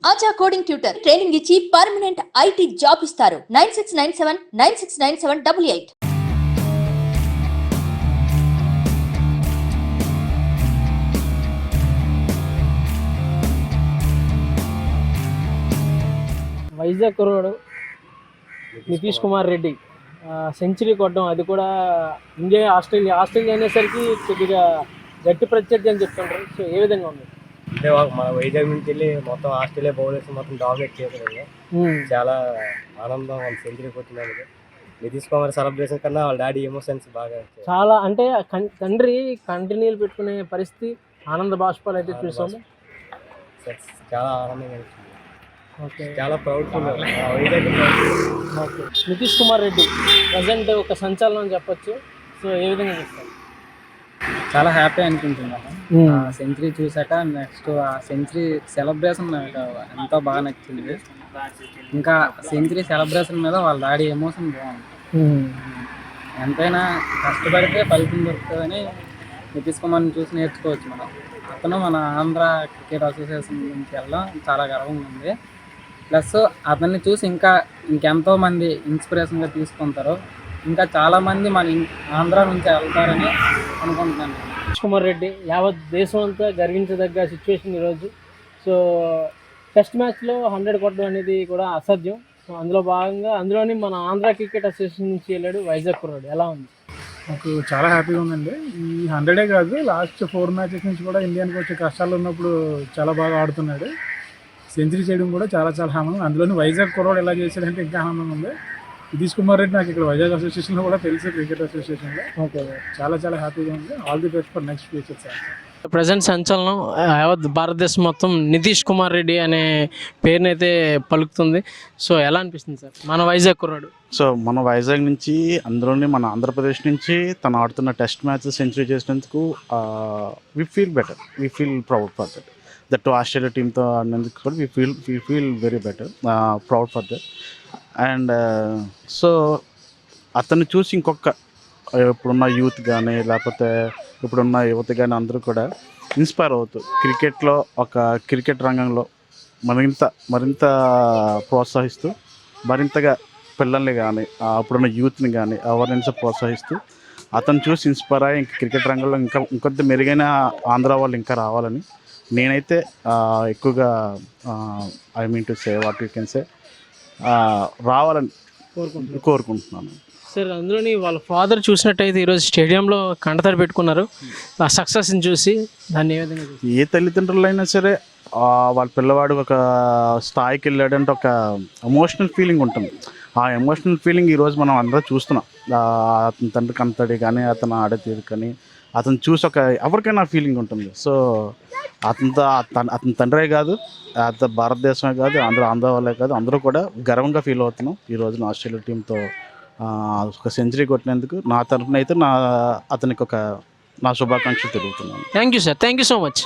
ఆచా coding tutor training ఇచ్చి permanent IT job ఇస్తారు. 9697969788. వైజాగ్ కుర్రాడు నితీష్ కుమార్ రెడ్డి సెంచరీ కొట్టడం, అది కూడా ఆస్ట్రేలియా అనేసరికి కొద్దిగా గట్టి ప్రత్యర్థి అని చెప్తుంటారు. సో ఏ విధంగా ఉంది అంటే మన వైజాగ్ నుంచి వెళ్ళి మొత్తం ఆస్ట్రేలియా బౌలర్స్ మొత్తం డామినేట్ చేశారు. చాలా ఆనందం వాళ్ళ సెంచరీ కొట్టినందుకు. నితీష్ కుమార్ సెలబ్రేషన్ కన్నా వాళ్ళ డాడీ ఎమోషన్స్ బాగా చాలా, అంటే తండ్రి కంటిన్యూలు పెట్టుకునే పరిస్థితి, ఆనంద బాష్పాలు అయితే చూసాము. చాలా ఆనందంగా అనిపించింది. ఓకే, చాలా proudful. Okay, Nitish Kumar Reddy present ఒక సంచలనం అని చెప్పొచ్చు. సో ఏ విధంగా చూస్తారు? చాలా హ్యాపీ అనిపించింది సెంచరీ చూసాక. నెక్స్ట్ ఆ సెంచరీ సెలబ్రేషన్ నాకు ఎంతో బాగా నచ్చింది. ఇంకా సెంచరీ సెలబ్రేషన్ మీద వాళ్ళ డాడీ ఎమోషన్ బాగుంది. ఎంతైనా కష్టపడితే ఫలితం దొరుకుతుందని నితీష్ కుమార్ని చూసి నేర్చుకోవచ్చు మనం. అతను మన ఆంధ్ర క్రికెట్ అసోసియేషన్ నుంచి వెళ్ళడం చాలా గర్వంగా ఉంది. ప్లస్ అతన్ని చూసి ఇంకెంతో మంది ఇన్స్పిరేషన్గా తీసుకుంటారు. ఇంకా చాలామంది మన ఆంధ్ర నుంచి వెళ్తారని అనుకుంటున్నాను. నితీష్ కుమార్ రెడ్డి యావత్ దేశం అంతా గర్వించదగ్గ సిచ్యువేషన్ ఈరోజు. సో టెస్ట్ మ్యాచ్లో 100 కొట్టడం అనేది కూడా అసాధ్యం. సో అందులో భాగంగా అందులోని మన ఆంధ్ర క్రికెట్ అసోసియేషన్ నుంచి వెళ్ళాడు వైజాగ్ కుర్రాడు. ఎలా ఉంది? నాకు చాలా హ్యాపీగా ఉందండి. ఈ 100 కాదు, లాస్ట్ 4 మ్యాచెస్ నుంచి కూడా ఇండియానికి వచ్చే కష్టాలు ఉన్నప్పుడు చాలా బాగా ఆడుతున్నాడు. సెంచరీ చేయడం కూడా చాలా చాలా ఆనందం. అందులోని వైజాగ్ కుర్రాడు ఎలా చేశాడంటే ఇంకా ఆనందంగా ఉంది. నితీష్ కుమార్ రెడ్డి నాకు ఇక్కడ వైజాగ్ అసోసియేషన్లో కూడా తెలుసు, క్రికెట్ అసోసియేషన్లో. ఓకే, చాలా చాలా హ్యాపీగా ఉంది. All the best for next future sir. Present సంచలనం యావత్ భారతదేశం మొత్తం నితీష్ కుమార్ రెడ్డి అనే పేరునైతే పలుకుతుంది. సో ఎలా అనిపిస్తుంది సార్ మన వైజాగ్ కుర్రాడు? సో మన వైజాగ్ నుంచి, అందులోని మన ఆంధ్రప్రదేశ్ నుంచి తను ఆడుతున్న టెస్ట్ మ్యాచ్ సెంచరీ చేసినందుకు we feel better, we feel proud for that. That Australia టీంతో ఆడినందుకు కూడా we feel very better, proud for that. And so అతన్ని చూసి ఇంకొక ఇప్పుడున్న యూత్ కానీ లేకపోతే ఇప్పుడున్న యువత కానీ అందరూ కూడా ఇన్స్పైర్ అవుతూ క్రికెట్లో క్రికెట్ రంగంలో మరింత ప్రోత్సహిస్తూ మరింతగా పిల్లల్ని కానీ అప్పుడున్న యూత్ని కానీ అవేర్నెస్ ప్రోత్సహిస్తూ అతను చూసి ఇన్స్పైర్ అయ్యి క్రికెట్ రంగంలో ఇంకొంత మెరుగైన ఆంధ్ర వాళ్ళు ఇంకా రావాలని నేనైతే ఎక్కువగా I mean to say what you can say రావాలని కోరుకుంటున్నాను సార్. అందులోని వాళ్ళ ఫాదర్ చూసినట్టయితే ఈరోజు స్టేడియంలో కంటతడి పెట్టుకున్నారు ఆ సక్సెస్ని చూసి. దాన్ని ఏ విధంగా ఏ తల్లిదండ్రులైనా సరే వాళ్ళ పిల్లవాడు ఒక స్థాయికి వెళ్ళాడంటే ఒక ఎమోషనల్ ఫీలింగ్ ఉంటుంది. ఆ ఎమోషనల్ ఫీలింగ్ ఈరోజు మనం అందరూ చూస్తున్నాం. అతని తండ్రి కంతడి కానీ అతను ఆడే తీరు కానీ అతను చూసి ఎవరికైనా ఫీలింగ్ ఉంటుంది. సో అతని తండ్రే కాదు, అతని భారతదేశమే కాదు, ఆంధ్ర వాళ్ళే కాదు, అందరూ కూడా గర్వంగా ఫీల్ అవుతున్నాం ఈ రోజున ఆస్ట్రేలియా టీంతో ఒక సెంచరీ కొట్టినందుకు. నా తరఫున అయితే అతనికి నా శుభాకాంక్షలు తెలుపుతున్నాను. Thank you sir, thank you so much.